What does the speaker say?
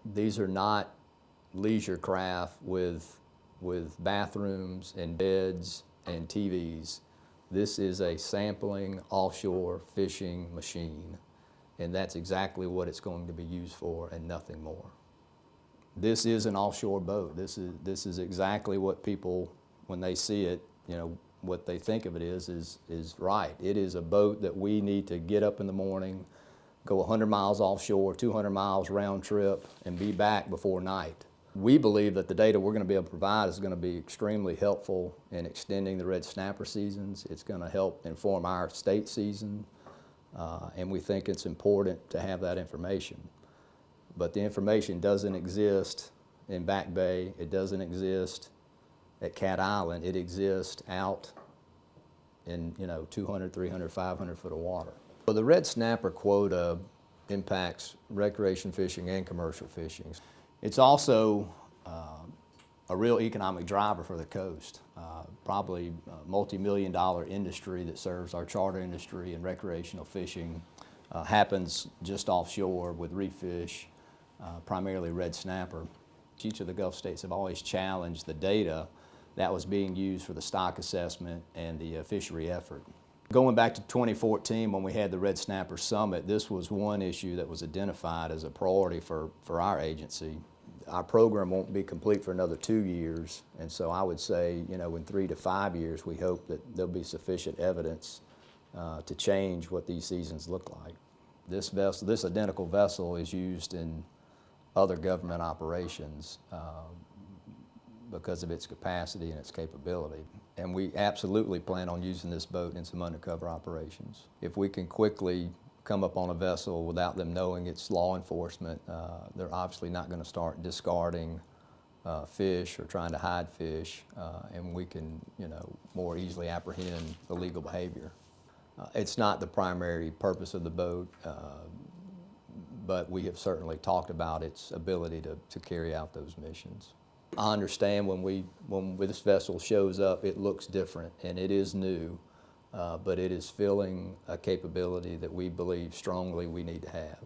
These are not leisure craft with bathrooms and beds and TVs. This is a sampling offshore fishing machine, and that's exactly what it's going to be used for and nothing more. This is an offshore boat. This is exactly what people, when they see it, you know, what they think of it is right. It is a boat that we need to get up in the morning, go 100 miles offshore, 200 miles round trip, and be back before night. We believe that the data we're going to be able to provide is going to be extremely helpful in extending the red snapper seasons. It's going to help inform our state season, and we think it's important to have that information. But the information doesn't exist in Back Bay. It doesn't exist at Cat Island. It exists out in 200, 300, 500 foot of water. So the red snapper quota impacts recreation fishing and commercial fishing. It's also a real economic driver for the coast. Probably a multi-million-dollar industry that serves our charter industry and recreational fishing happens just offshore with reef fish, primarily red snapper. Each of the Gulf states have always challenged the data that was being used for the stock assessment and the fishery effort. Going back to 2014 when we had the Red Snapper Summit, this was one issue that was identified as a priority for our agency. Our program won't be complete for another 2 years, and so I would say, in 3 to 5 years, we hope that there'll be sufficient evidence to change what these seasons look like. This identical vessel is used in other government operations because of its capacity and its capability. And we absolutely plan on using this boat in some undercover operations. If we can quickly come up on a vessel without them knowing it's law enforcement, they're obviously not going to start discarding fish or trying to hide fish, and we can, more easily apprehend illegal behavior. It's not the primary purpose of the boat, but we have certainly talked about its ability to carry out those missions. I understand when this vessel shows up, it looks different and it is new, but it is filling a capability that we believe strongly we need to have.